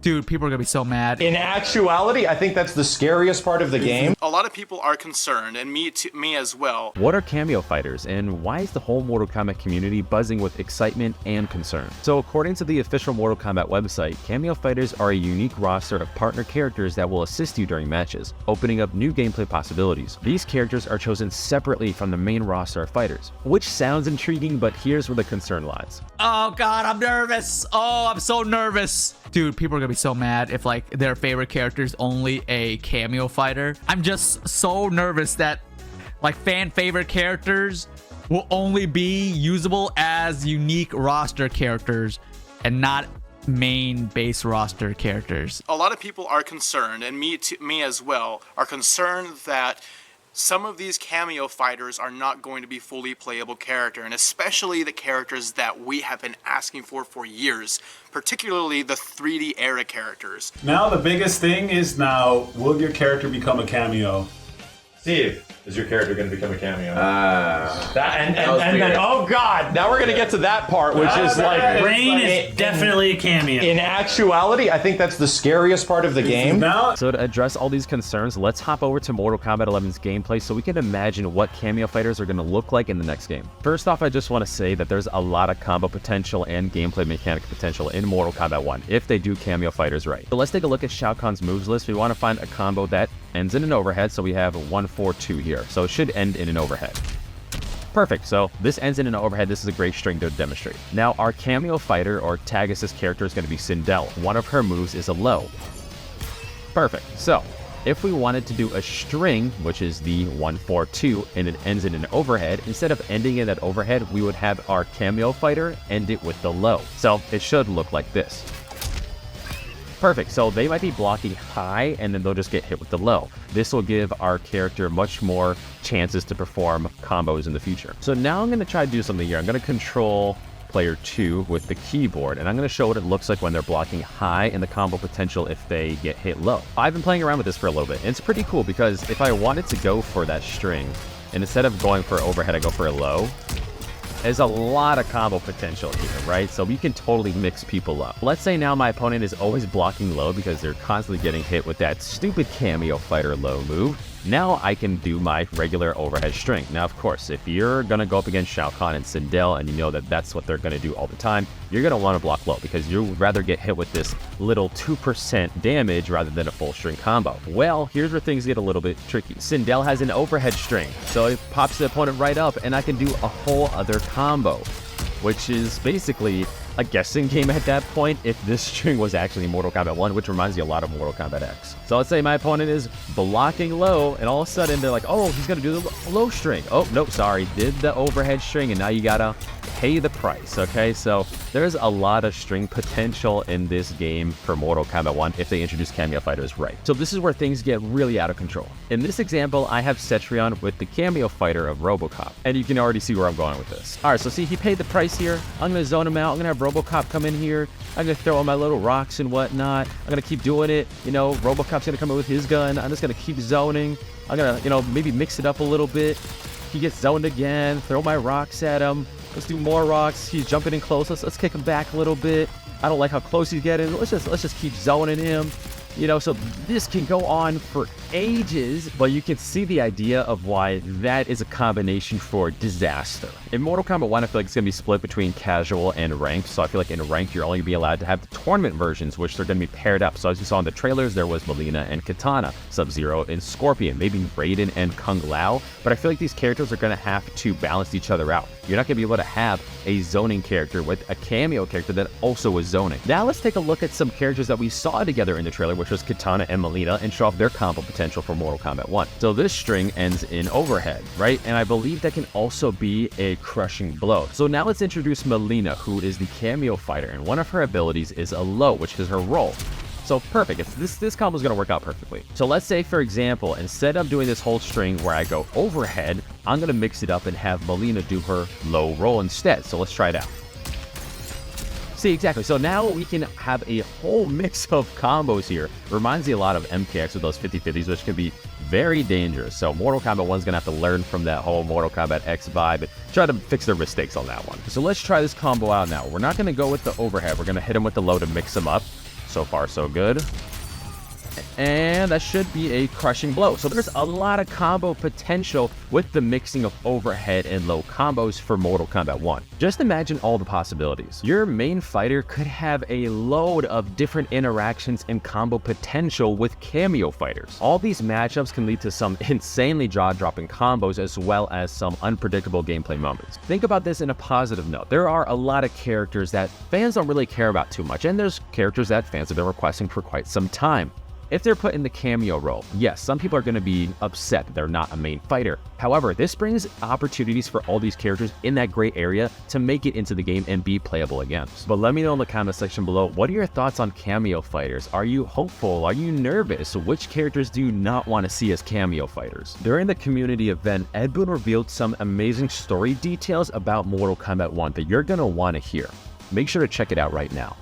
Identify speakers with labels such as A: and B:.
A: Dude, people are gonna be so mad.
B: In actuality, I think that's the scariest part of the game.
C: A lot of people are concerned, and me as well.
D: What are Cameo Fighters, and why is the whole Mortal Kombat community buzzing with excitement and concern? So according to the official Mortal Kombat website, Cameo Fighters are a unique roster of partner characters that will assist you during matches, opening up new gameplay possibilities. These characters are chosen separately from the main roster of fighters, which sounds intriguing, but here's where the concern lies.
A: Oh god, I'm nervous. Oh, I'm so nervous. Dude, people are gonna be so mad if like their favorite character is only a cameo fighter. I'm just so nervous that like fan favorite characters will only be usable as unique roster characters and not main base roster characters.
C: A lot of people are concerned, and me as well, are concerned that some of these cameo fighters are not going to be fully playable character, and especially the characters that we have been asking for years, particularly the 3D era characters.
E: Now the biggest thing is now, will your character become a cameo?
F: Steve, is your character going to become a cameo?
B: And then, oh god, now we're gonna get to that part, which is like...
G: Rain is definitely a cameo.
B: In actuality, I think that's the scariest part of the game.
E: Now,
D: So to address all these concerns, let's hop over to Mortal Kombat 11's gameplay so we can imagine what Cameo Fighters are going to look like in the next game. First off, I just want to say that there's a lot of combo potential and gameplay mechanic potential in Mortal Kombat 1 if they do Cameo Fighters right. So let's take a look at Shao Kahn's moves list. We want to find a combo that ends in an overhead, so we have 1-4-2 here. So it should end in an overhead. Perfect, so this ends in an overhead. This is a great string to demonstrate. Now our cameo fighter or tag assist character is going to be Sindel. One of her moves is a low. Perfect, so if we wanted to do a string, which is the 1-4-2, and it ends in an overhead, instead of ending in that overhead, we would have our cameo fighter end it with the low. So it should look like this. Perfect, so they might be blocking high and then they'll just get hit with the low. This will give our character much more chances to perform combos in the future. So now I'm going to try to do something here. I'm going to control player 2 with the keyboard, and I'm going to show what it looks like when they're blocking high and the combo potential if they get hit low. I've been playing around with this for a little bit, and it's pretty cool because if I wanted to go for that string, and instead of going for overhead, I go for a low, there's a lot of combo potential here, right? So we can totally mix people up. Let's say now my opponent is always blocking low because they're constantly getting hit with that stupid cameo fighter low move. Now I can do my regular overhead string. Now, of course, if you're going to go up against Shao Kahn and Sindel and you know that that's what they're going to do all the time, you're going to want to block low because you'd rather get hit with this little 2% damage rather than a full string combo. Well, here's where things get a little bit tricky. Sindel has an overhead string, so it pops the opponent right up and I can do a whole other combo, which is basically a guessing game at that point if this string was actually Mortal Kombat 1, which reminds me a lot of Mortal Kombat X. So let's say my opponent is blocking low, and all of a sudden they're like, oh, he's going to do the low string. Oh, nope, sorry, did the overhead string, and now you got to pay the price, okay? So there's a lot of string potential in this game for Mortal Kombat 1 if they introduce Cameo Fighters right. So this is where things get really out of control. In this example, I have Cetrion with the Cameo Fighter of Robocop, and you can already see where I'm going with this. All right, so see, he paid the price here. I'm going to zone him out. I'm going to have Robocop come in here. I'm going to throw on my little rocks and whatnot. I'm going to keep doing it. You know, Robocop's going to come in with his gun. I'm just going to keep zoning. I'm going to, you know, maybe mix it up a little bit. He gets zoned again. Throw my rocks at him. Let's do more rocks. He's jumping in close. Let's kick him back a little bit. I don't like how close he's getting. Let's just keep zoning him. You know, so this can go on for ages, but you can see the idea of why that is a combination for disaster. In Mortal Kombat 1, I feel like it's going to be split between casual and ranked, so I feel like in ranked, you're only be allowed to have the tournament versions, which they're going to be paired up. So as you saw in the trailers, there was Mileena and Kitana, Sub-Zero and Scorpion, maybe Raiden and Kung Lao, but I feel like these characters are going to have to balance each other out. You're not going to be able to have a zoning character with a cameo character that also is zoning. Now let's take a look at some characters that we saw together in the trailer, which was Kitana and Mileena, and show off their combo potential for Mortal Kombat 1. So this string ends in overhead, right? And I believe that can also be a crushing blow. So now let's introduce Mileena, who is the cameo fighter, and one of her abilities is a low, which is her roll. So perfect, this combo is going to work out perfectly. So let's say, for example, instead of doing this whole string where I go overhead, I'm going to mix it up and have Mileena do her low roll instead. So let's try it out. See, exactly. So now we can have a whole mix of combos here. Reminds me a lot of MKX with those 50-50s, which can be very dangerous. So Mortal Kombat 1's going to have to learn from that whole Mortal Kombat X vibe and try to fix their mistakes on that one. So let's try this combo out now. We're not going to go with the overhead. We're going to hit him with the low to mix him up. So far, so good. And that should be a crushing blow. So there's a lot of combo potential with the mixing of overhead and low combos for Mortal Kombat 1. Just imagine all the possibilities. Your main fighter could have a load of different interactions and combo potential with Cameo Fighters. All these matchups can lead to some insanely jaw-dropping combos as well as some unpredictable gameplay moments. Think about this in a positive note. There are a lot of characters that fans don't really care about too much, and there's characters that fans have been requesting for quite some time. If they're put in the cameo role, yes, some people are going to be upset that they're not a main fighter. However, this brings opportunities for all these characters in that gray area to make it into the game and be playable again. But let me know in the comment section below, what are your thoughts on Cameo Fighters? Are you hopeful? Are you nervous? Which characters do you not want to see as Cameo Fighters? During the community event, Ed Boon revealed some amazing story details about Mortal Kombat 1 that you're going to want to hear. Make sure to check it out right now.